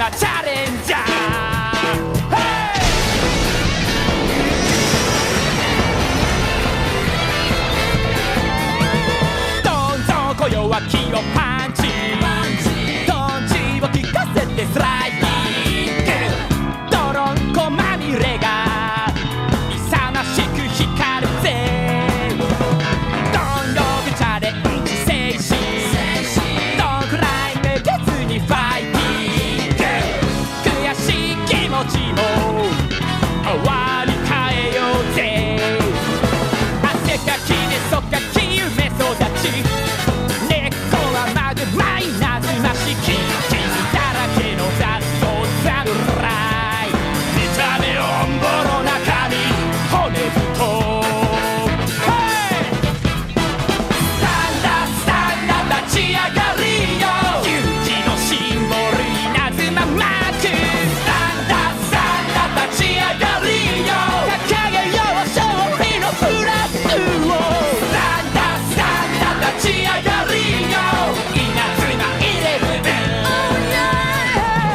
なチャレンジャー、どんどんこ弱気をパンチ、トンチを効かせてスライディング、泥んこまみれが勇ましく光るぜ、どんどんチャレンジ精神、どんくらいめげずにファイティング、悔しい気持ちも割り替えようぜ、汗かきでそかき夢育ち、根っこはマグマイナズマしき傷だらけの雑草侍、見た目オンボロ中身骨太、立ち上がりよ、勇気のシンボル稲妻マーク、立ち上がりよ、掲げよう勝利のフラッグを、立ち上がりよ、稲妻イレブン、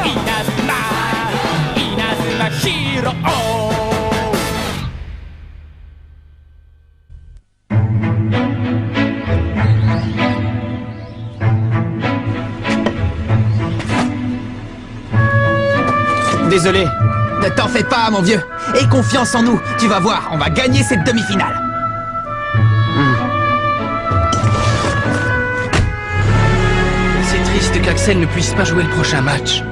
稲妻ヒーロー。Désolé. Ne t'en fais pas, mon vieux. Aie confiance en nous. Tu vas voir, on va gagner cette demi-finale. C'est triste qu'Axel ne puisse pas jouer le prochain match.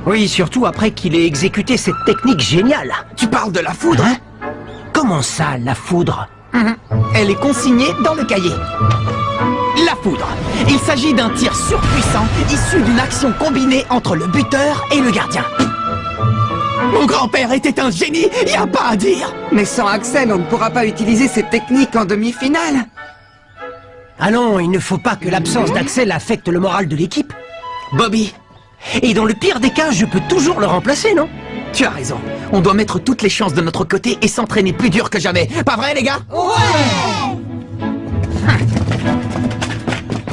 Oui, surtout après qu'il ait exécuté cette technique géniale. Tu parles de la foudre, Hein? Comment ça, la foudre? Elle est consignée dans le cahier. La foudre. Il s'agit d'un tir surpuissant issu d'une action combinée entre le buteur et le gardien. Mon grand-père était un génie, y a pas à dire. Mais sans Axel, on ne pourra pas utiliser cette technique en demi-finale. Ah non, il ne faut pas que l'absence d'Axel affecte le moral de l'équipe. Bobby, Et dans le pire des cas, je peux toujours le remplacer, non? tu as raison. On doit mettre toutes les chances de notre côté et s'entraîner plus dur que jamais. Pas vrai, les gars?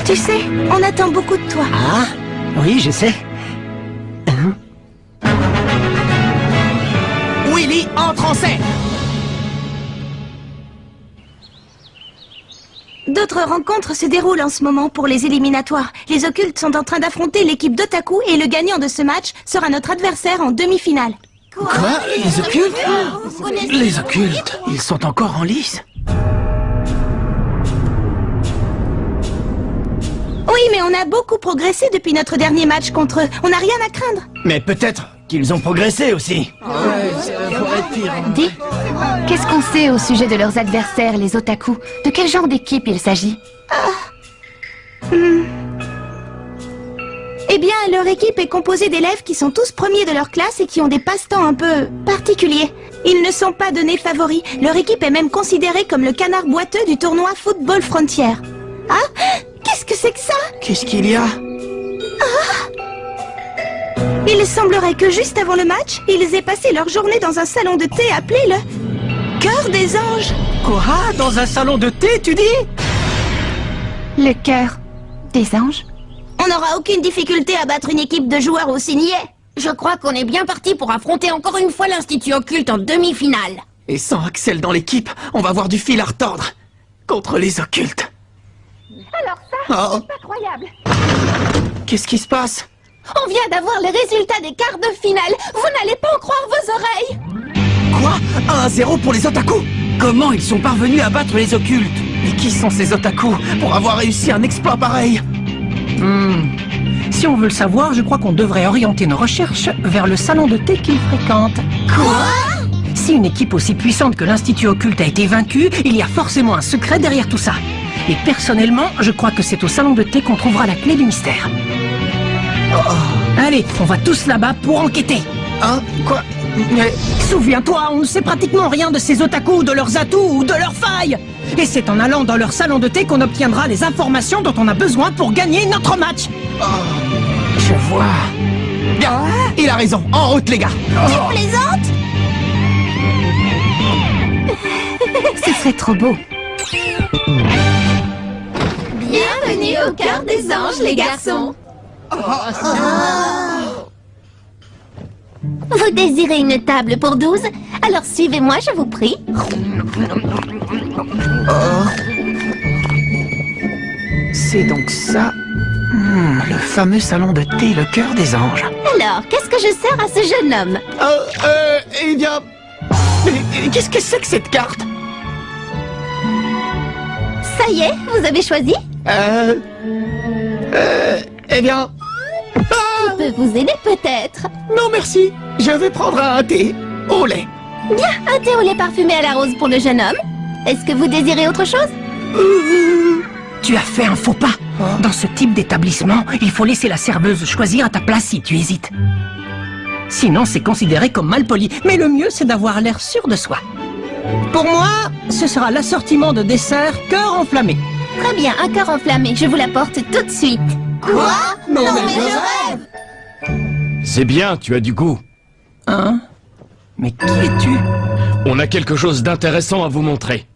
Tu sais, on attend beaucoup de toi. Ah, oui, je sais. Willy entre en scène. D'autres rencontres se déroulent en ce moment pour les éliminatoires. Les occultes sont en train d'affronter l'équipe d'Otaku et le gagnant de ce match sera notre adversaire en demi-finale. Quoi? Les occultes? Les occultes, ils sont encore en lice? Oui, mais on a beaucoup progressé depuis notre dernier match contre eux. On n'a rien à craindre. Mais peut-être qu'ils ont progressé aussi. Dis, qu'est-ce qu'on sait au sujet de leurs adversaires, les otaku? De quel genre d'équipe il s'agit? Eh bien, leur équipe est composée d'élèves qui sont tous premiers de leur classe et qui ont des passe-temps un peu particuliers. Ils ne sont pas donnés favoris. Leur équipe est même considérée comme le canard boiteux du tournoi Football Frontier. Ah? Qu'est-ce que c'est que ça? Qu'est-ce qu'il y a? Il semblerait que juste avant le match, ils aient passé leur journée dans un salon de thé appelé le Cœur des Anges. Quoi? Dans un salon de thé, tu dis? Le cœur des anges? On n'aura aucune difficulté à battre une équipe de joueurs aussi niais. Je crois qu'on est bien parti pour affronter encore une fois l'Institut Occulte en demi-finale. Et sans Axel dans l'équipe, on va avoir du fil à retordre. Contre les occultes. Alors ça, Oh, c'est incroyable. qu'est-ce qui se passe? On vient d'avoir les résultats des quarts de finale. Vous n'allez pas en croire vos oreilles. Quoi? 1-0 pour les otaku? Comment ils sont parvenus à battre les occultes? Et qui sont ces otaku pour avoir réussi un exploit pareil? Si on veut le savoir, je crois qu'on devrait orienter nos recherches vers le salon de thé qu'ils fréquentent. Quoi? Si une équipe aussi puissante que l'Institut Occulte a été vaincue, il y a forcément un secret derrière tout ça. Et personnellement, je crois que c'est au salon de thé qu'on trouvera la clé du mystère. Allez, on va tous là-bas pour enquêter. Hein? Quoi? Mais... Souviens-toi, on ne sait pratiquement rien de ces otaku, de leurs atouts ou de leurs failles. Et c'est en allant dans leur salon de thé qu'on obtiendra les informations dont on a besoin pour gagner notre match. Je vois. Bien, il a raison. En route, les gars. Tu plaisantes? Ce serait trop beau. Bienvenue au cœur des anges, les garçons. Vous désirez une table pour 12? Alors suivez-moi, je vous prie. C'est donc ça. Le fameux salon de thé, le cœur des anges. Alors, qu'est-ce que je sers à ce jeune homme? Eh bien... Qu'est-ce que c'est que cette carte? Ça y est, vous avez choisi? Eh bien... Je peux vous aider peut-être. Non merci, je vais prendre un thé au lait. Bien, un thé au lait parfumé à la rose pour le jeune homme. Est-ce que vous désirez autre chose? Tu as fait un faux pas. Dans ce type d'établissement, il faut laisser la serveuse choisir à ta place si tu hésites. Sinon, c'est considéré comme malpoli. Mais le mieux, c'est d'avoir l'air sûr de soi. Pour moi, ce sera l'assortiment de dessert cœur enflammé. Très bien, un cœur enflammé, je vous l'apporte tout de suite. Quoi? Non mais je rêve! C'est bien, tu as du goût. Hein? Mais qui es-tu? On a quelque chose d'intéressant à vous montrer.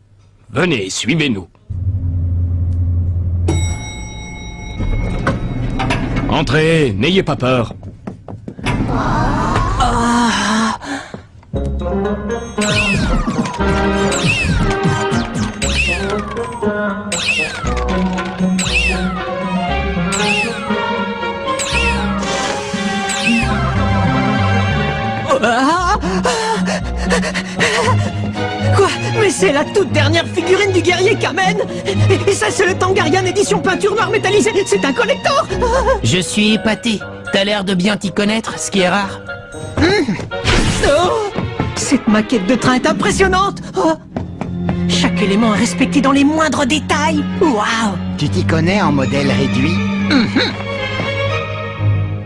Venez, suivez-nous. Entrez, n'ayez pas peur. Quoi? Mais c'est la toute dernière figurine du guerrier Kamen. Et ça, c'est le Tangarian édition peinture noire métallisée. C'est un collector. Je suis épaté. T'as l'air de bien t'y connaître, ce qui est rare. Oh, cette maquette de train est impressionnante. Oh, chaque élément est respecté dans les moindres détails. Waouh. Tu t'y connais en modèle réduit?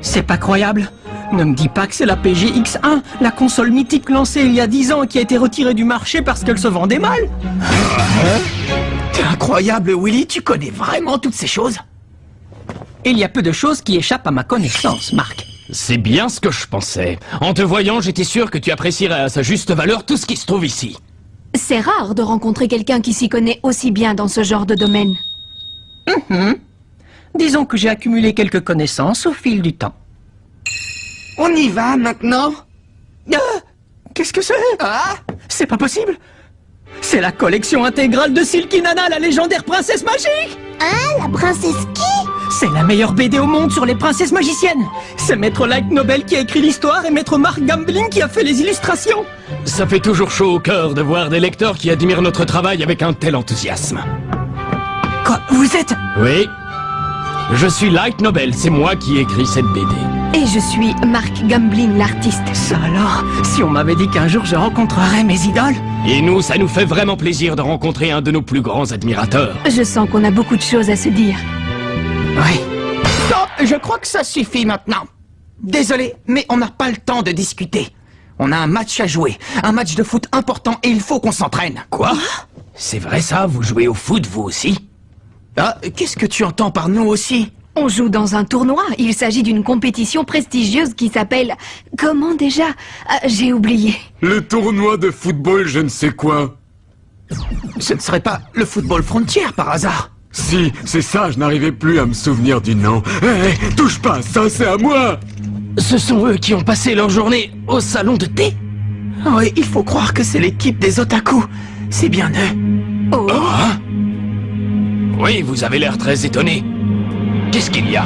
C'est pas croyable. Ne me dis pas que c'est la PGX1, la console mythique lancée il y a 10 ans et qui a été retirée du marché parce qu'elle se vendait mal. T'es incroyable, Willy, tu connais vraiment toutes ces choses? Il y a peu de choses qui échappent à ma connaissance, Marc. C'est bien ce que je pensais. En te voyant, j'étais sûr que tu apprécierais à sa juste valeur tout ce qui se trouve ici. C'est rare de rencontrer quelqu'un qui s'y connaît aussi bien dans ce genre de domaine. Disons que j'ai accumulé quelques connaissances au fil du temps. On y va maintenant? Qu'est-ce que c'est? C'est pas possible. C'est la collection intégrale de Silky Nana, la légendaire princesse magique. Hein, la princesse qui? C'est la meilleure BD au monde sur les princesses magiciennes. C'est Maître Light Nobel qui a écrit l'histoire et Maître Mark Gambling qui a fait les illustrations. Ça fait toujours chaud au cœur de voir des lecteurs qui admirent notre travail avec un tel enthousiasme. Quoi? Vous êtes... Oui. Je suis Light Nobel, c'est moi qui ai écrit cette BD. Et je suis Mark Gambling, l'artiste. Ça alors, si on m'avait dit qu'un jour je rencontrerais mes idoles... Et nous, ça nous fait vraiment plaisir de rencontrer un de nos plus grands admirateurs. Je sens qu'on a beaucoup de choses à se dire. Oui. Stop, je crois que ça suffit maintenant. Désolé, mais on n'a pas le temps de discuter. On a un match à jouer, un match de foot important et il faut qu'on s'entraîne. Quoi? C'est vrai ça? Vous jouez au foot, vous aussi? Ah, qu'est-ce que tu entends par nous aussi? On joue dans un tournoi. Il s'agit d'une compétition prestigieuse qui s'appelle... Comment déjà? J'ai oublié. Le tournoi de football je ne sais quoi. Ce ne serait pas le football frontière par hasard? Si, c'est ça, je n'arrivais plus à me souvenir du nom. Hé, touche pas, ça c'est à moi! Ce sont eux qui ont passé leur journée au salon de thé. Oui, il faut croire que c'est l'équipe des otaku. C'est bien eux. Oh. Hein? Oui, vous avez l'air très étonné. Qu'est-ce qu'il y a?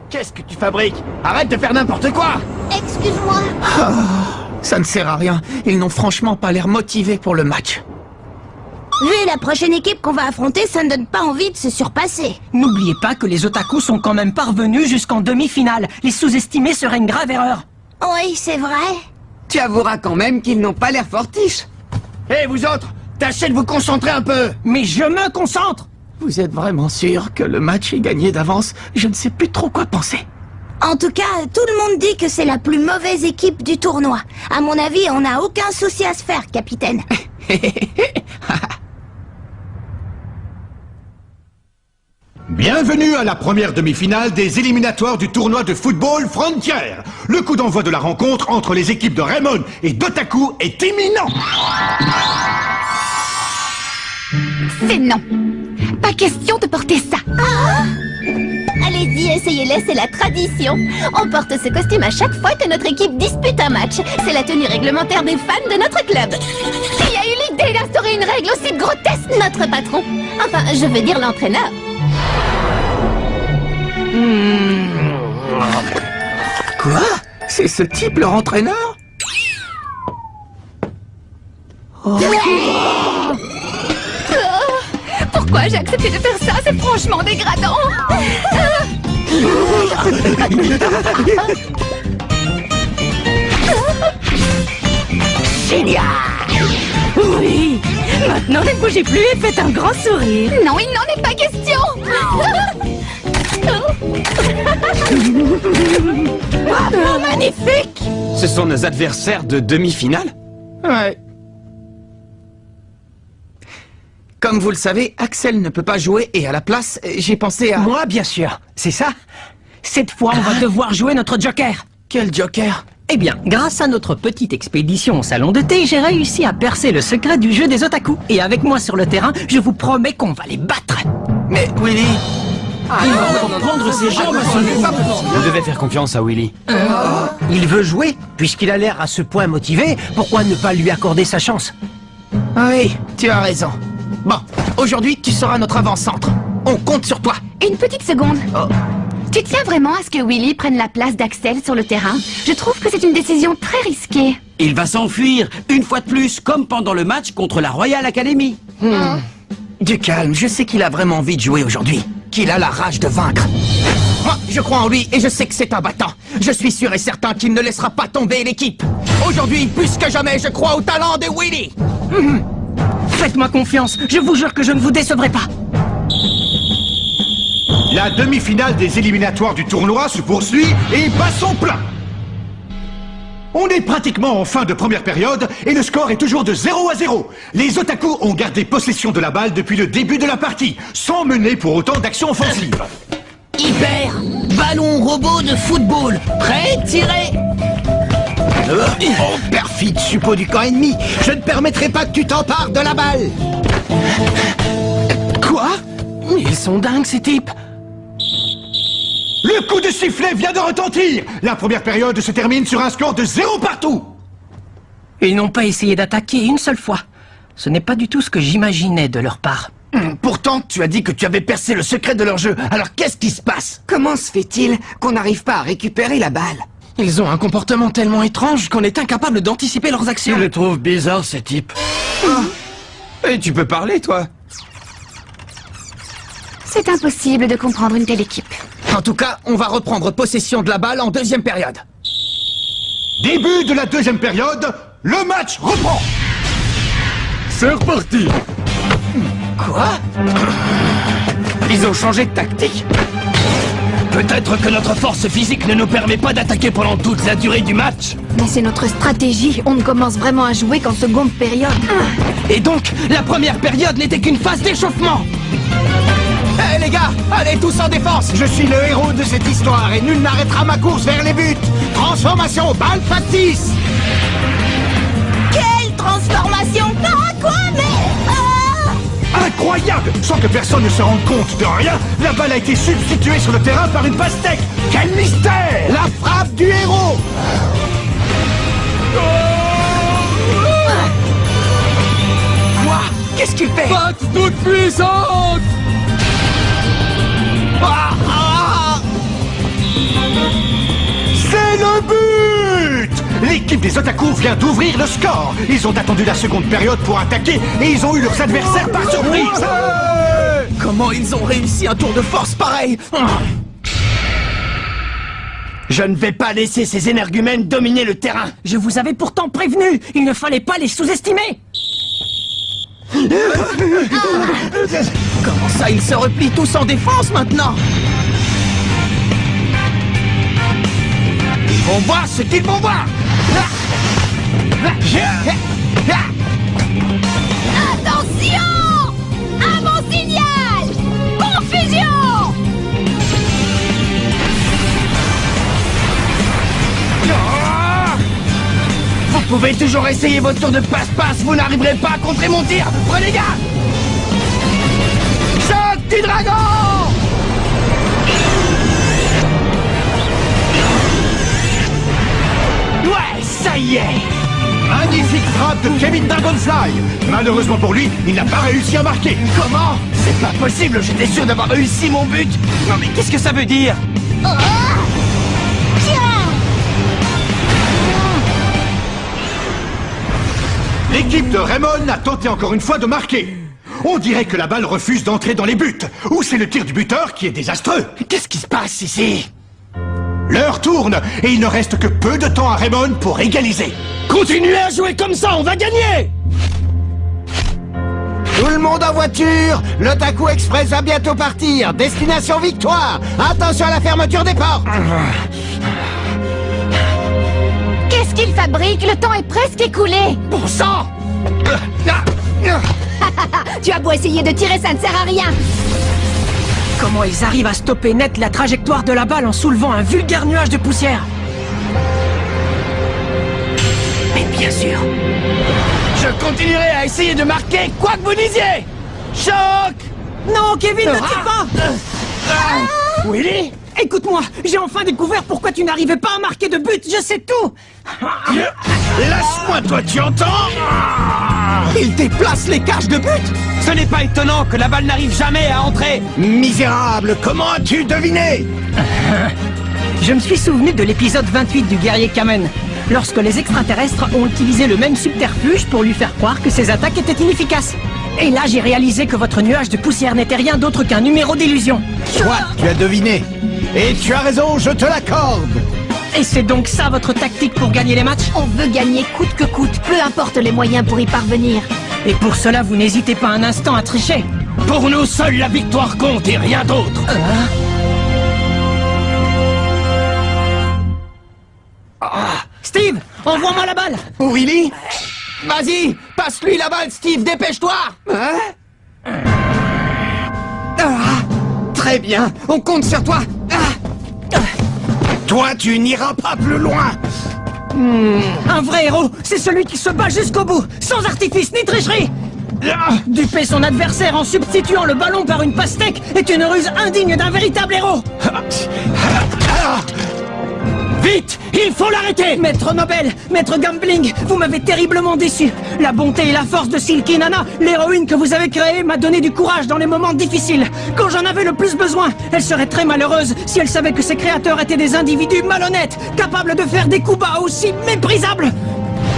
Qu'est-ce que tu fabriques? Arrête de faire n'importe quoi! Excuse-moi. Ça ne sert à rien. Ils n'ont franchement pas l'air motivés pour le match. Vu la prochaine équipe qu'on va affronter, ça ne donne pas envie de se surpasser. N'oubliez pas que les otaku sont quand même parvenus jusqu'en demi-finale. Les sous-estimer serait une grave erreur. Oui, c'est vrai. Tu avoueras quand même qu'ils n'ont pas l'air fortiches. Hé, vous autres! Tâchez de vous concentrer un peu! Mais je me concentre. Vous êtes vraiment sûr que le match est gagné d'avance? Je ne sais plus trop quoi penser. En tout cas, tout le monde dit que c'est la plus mauvaise équipe du tournoi. À mon avis, on n'a aucun souci à se faire, capitaine. Bienvenue à la première demi-finale des éliminatoires du tournoi de football Frontier. Le coup d'envoi de la rencontre entre les équipes de Raymond et d'Otaku est imminent. C'est non. Pas question de porter ça. Allez-y, essayez-les, c'est la tradition. On porte ce costume à chaque fois que notre équipe dispute un match. C'est la tenue réglementaire des fans de notre club. Qui a eu l'idée d'instaurer une règle aussi grotesque? Notre patron. Enfin, je veux dire l'entraîneur. Quoi? C'est ce type leur entraîneur? Pourquoi j'ai accepté de faire ça? C'est franchement dégradant. Génial! Oui! Maintenant, ne bougez plus et faites un grand sourire. Non, il n'en est pas question. Bravo, magnifique! Ce sont nos adversaires de demi-finale? Ouais. Comme vous le savez, Axel ne peut pas jouer et à la place, j'ai pensé à... Moi, bien sûr. C'est ça? Cette fois, on va devoir jouer notre Joker. Quel Joker? Eh bien, grâce à notre petite expédition au salon de thé, j'ai réussi à percer le secret du jeu des otaku. Et avec moi sur le terrain, je vous promets qu'on va les battre. Mais Willy... Prendre ses jambes à son cou. Vous devez faire confiance à Willy. Il veut jouer, puisqu'il a l'air à ce point motivé, pourquoi ne pas lui accorder sa chance? Oui, tu as raison. Bon, aujourd'hui, tu seras notre avant-centre. On compte sur toi. Une petite seconde. Tu tiens vraiment à ce que Willy prenne la place d'Axel sur le terrain? Je trouve que c'est une décision très risquée. Il va s'enfuir, une fois de plus, comme pendant le match contre la Royal Academy. Du calme, je sais qu'il a vraiment envie de jouer aujourd'hui. Qu'il a la rage de vaincre. Moi, je crois en lui et je sais que c'est un battant. Je suis sûr et certain qu'il ne laissera pas tomber l'équipe. Aujourd'hui, plus que jamais, je crois au talent de Willy. Faites-moi confiance, je vous jure que je ne vous décevrai pas. La demi-finale des éliminatoires du tournoi se poursuit et bat son plein. On est pratiquement en fin de première période et le score est toujours de 0-0. Les otaku ont gardé possession de la balle depuis le début de la partie, sans mener pour autant d'action offensive. Hyper, ballon robot de football, prêt, tiré. Oh, perfide suppôt du camp ennemi. Je ne permettrai pas que tu t'empares de la balle. Quoi? Ils sont dingues, ces types. Le coup de sifflet vient de retentir. La première période se termine sur un score de 0 partout. Ils n'ont pas essayé d'attaquer une seule fois. Ce n'est pas du tout ce que j'imaginais de leur part. Pourtant, tu as dit que tu avais percé le secret de leur jeu. Alors qu'est-ce qui se passe? Comment se fait-il qu'on n'arrive pas à récupérer la balle? Ils ont un comportement tellement étrange qu'on est incapable d'anticiper leurs actions. Je le trouve bizarre, ces types. Et tu peux parler, toi? C'est impossible de comprendre une telle équipe. En tout cas, on va reprendre possession de la balle en deuxième période. Début de la deuxième période, le match reprend. C'est reparti. Quoi? Ils ont changé de tactique. Peut-être que notre force physique ne nous permet pas d'attaquer pendant toute la durée du match. Mais c'est notre stratégie. On ne commence vraiment à jouer qu'en seconde période. Et donc, la première période n'était qu'une phase d'échauffement. Hé les gars, allez tous en défense. Je suis le héros de cette histoire et nul n'arrêtera ma course vers les buts. Transformation, balle factice. Quelle transformation! Ah, quoi, mais... Incroyable! Sans que personne ne se rende compte de rien, la balle a été substituée sur le terrain par une pastèque. Quel mystère! La frappe du héros. Quoi? Qu'est-ce que tu fais? Patte toute puissante. C'est le but! L'équipe des otaku vient d'ouvrir le score. Ils ont attendu la seconde période pour attaquer et ils ont eu leurs adversaires par surprise. Comment ils ont réussi un tour de force pareil? Je ne vais pas laisser ces énergumènes dominer le terrain. Je vous avais pourtant prévenu, il ne fallait pas les sous-estimer. Comment ça, ils se replient tous en défense maintenant? Ils vont voir ce qu'ils vont voir. Attention! Un bon signal! Confusion! Vous pouvez toujours essayer votre tour de passe-passe, vous n'arriverez pas à contrer mon tir. Prenez garde! du dragon! Ouais, ça y est! Magnifique frappe de Kevin Dragonfly. Malheureusement pour lui, il n'a pas réussi à marquer. Comment? C'est pas possible, j'étais sûr d'avoir réussi mon but! Non mais qu'est-ce que ça veut dire? L'équipe de Raymond a tenté encore une fois de marquer. On dirait que la balle refuse d'entrer dans les buts. Ou c'est le tir du buteur qui est désastreux. Qu'est-ce qui se passe ici? L'heure tourne et il ne reste que peu de temps à Raymond pour égaliser. Continuez à jouer comme ça, on va gagner! Tout le monde en voiture! L'Otaku Express va bientôt partir! Destination Victoire! Attention à la fermeture des portes! Qu'est-ce qu'il fabrique? Le temps est presque écoulé. Bon sang! Tu as beau essayer de tirer, ça ne sert à rien. Comment ils arrivent à stopper net la trajectoire de la balle en soulevant un vulgaire nuage de poussière? Mais bien sûr. Je continuerai à essayer de marquer quoi que vous disiez! Choc! Non, Kevin, ne tire pas! Willy? Écoute-moi, j'ai enfin découvert pourquoi tu n'arrivais pas à marquer de but, je sais tout! Lâche-moi, toi, tu entends? Il déplace les cages de but! Ce n'est pas étonnant que la balle n'arrive jamais à entrer! Misérable, comment as-tu deviné? Je me suis souvenu de l'épisode 28 du guerrier Kamen, lorsque les extraterrestres ont utilisé le même subterfuge pour lui faire croire que ses attaques étaient inefficaces. Et là, j'ai réalisé que votre nuage de poussière n'était rien d'autre qu'un numéro d'illusion. Toi, tu as deviné. Et tu as raison, je te l'accorde. Et c'est donc ça votre tactique pour gagner les matchs? On veut gagner coûte que coûte, peu importe les moyens pour y parvenir. Et pour cela, vous n'hésitez pas un instant à tricher. Pour nous, seule la victoire compte et rien d'autre. Steve, envoie-moi la balle. Willy? Vas-y, passe-lui la balle, Steve, dépêche-toi! Très bien, on compte sur toi. Toi, tu n'iras pas plus loin! Un vrai héros, c'est celui qui se bat jusqu'au bout, sans artifice ni tricherie. Duper son adversaire en substituant le ballon par une pastèque est une ruse indigne d'un véritable héros. Vite, il faut l'arrêter! Maître Nobel, Maître Gambling, vous m'avez terriblement déçu. La bonté et la force de Silky Nana, l'héroïne que vous avez créée, m'a donné du courage dans les moments difficiles. Quand j'en avais le plus besoin, elle serait très malheureuse si elle savait que ses créateurs étaient des individus malhonnêtes, capables de faire des coups bas aussi méprisables.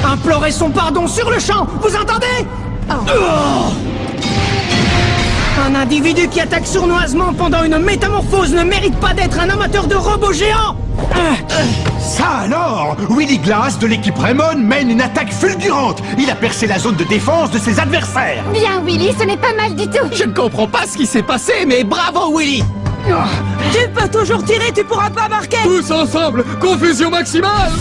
Implorez son pardon sur le champ, vous entendez? Un individu qui attaque sournoisement pendant une métamorphose ne mérite pas d'être un amateur de robots géants. Ça alors! Willy Glass de l'équipe Raymond mène une attaque fulgurante. Il a percé la zone de défense de ses adversaires. Bien, Willy, ce n'est pas mal du tout. Je ne comprends pas ce qui s'est passé, mais bravo, Willy! Tu peux toujours tirer, tu pourras pas marquer. Tous ensemble, confusion maximale!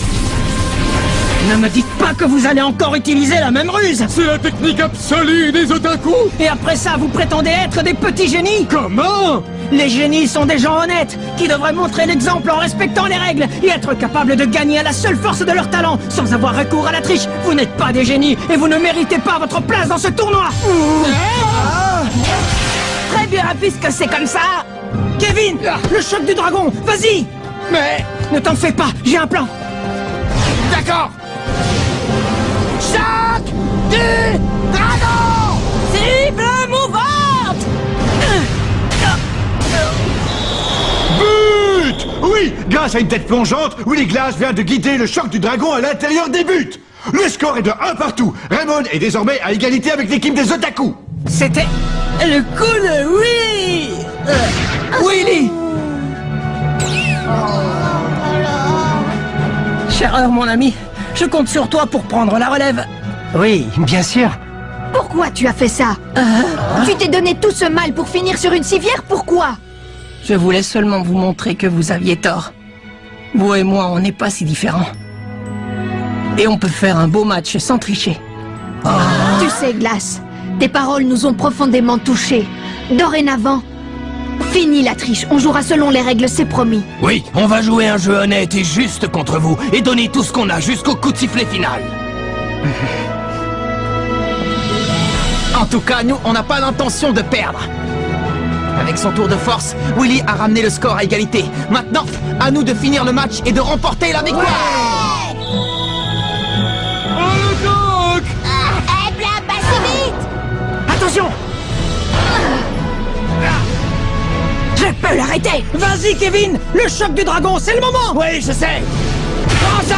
Ne me dites pas que vous allez encore utiliser la même ruse. C'est la technique absolue des otaku! Et après ça, vous prétendez être des petits génies? Comment? Les génies sont des gens honnêtes, qui devraient montrer l'exemple en respectant les règles et être capables de gagner à la seule force de leur talent, sans avoir recours à la triche. Vous n'êtes pas des génies, et vous ne méritez pas votre place dans ce tournoi. Très bien, puisque c'est comme ça. Kevin, le choc du dragon, vas-y. Mais... Ne t'en fais pas, j'ai un plan. D'accord! Choc du dragon! Cible mouvante! But! Oui, grâce à une tête plongeante, Willy Glass vient de guider le choc du dragon à l'intérieur des buts. Le score est de 1 partout. Raymond est désormais à égalité avec l'équipe des Otaku. C'était le coup de Willy. Willy! Cher mon ami, je compte sur toi pour prendre la relève. Oui, bien sûr. Pourquoi tu as fait ça? Tu t'es donné tout ce mal pour finir sur une civière, pourquoi? Je voulais seulement vous montrer que vous aviez tort. Vous et moi, on n'est pas si différents. Et on peut faire un beau match sans tricher. Tu sais, Glass, tes paroles nous ont profondément touchés. Dorénavant, fini la triche, on jouera selon les règles, c'est promis. Oui, on va jouer un jeu honnête et juste contre vous, et donner tout ce qu'on a jusqu'au coup de sifflet final. En tout cas, nous, on n'a pas l'intention de perdre. Avec son tour de force, Willy a ramené le score à égalité. Maintenant, à nous de finir le match et de remporter la victoire. Pas si vite. Attention! Je peux l'arrêter! Vas-y, Kevin! Le choc du dragon, c'est le moment! Oui, je sais. Prends ça!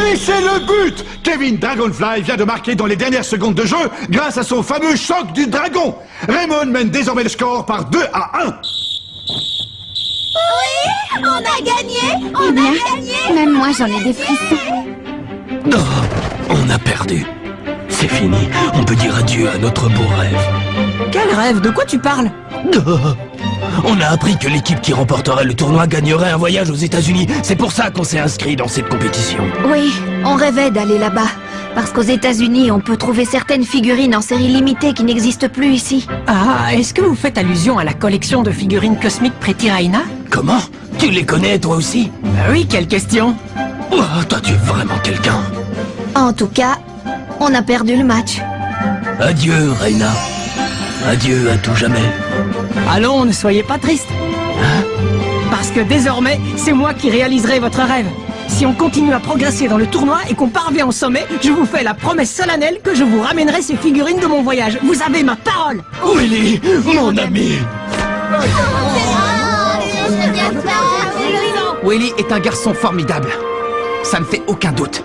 Et c'est le but! Kevin Dragonfly vient de marquer dans les dernières secondes de jeu grâce à son fameux choc du dragon. Raymond mène désormais le score par 2-1. Oui, on a gagné. Eh bien, même moi j'en ai des frissons. Oh, on a perdu. C'est fini. On peut dire adieu à notre beau rêve. Quel rêve? De quoi tu parles? Oh, on a appris que l'équipe qui remporterait le tournoi gagnerait un voyage aux États-Unis. C'est pour ça qu'on s'est inscrit dans cette compétition. Oui, on rêvait d'aller là-bas. Parce qu'aux États-Unis, on peut trouver certaines figurines en série limitée qui n'existent plus ici. Ah, est-ce que vous faites allusion à la collection de figurines cosmiques Pretty Raina? Comment? Tu les connais toi aussi? Bah oui, quelle question? Oh, toi tu es vraiment quelqu'un. En tout cas, on a perdu le match. Adieu, Reina. Adieu à tout jamais. Allons, ne soyez pas triste. Parce que désormais, c'est moi qui réaliserai votre rêve. Si on continue à progresser dans le tournoi et qu'on parvient au sommet, je vous fais la promesse solennelle que je vous ramènerai ces figurines de mon voyage. Vous avez ma parole. Willy, mon ami. Willy est un garçon formidable. Ça ne fait aucun doute.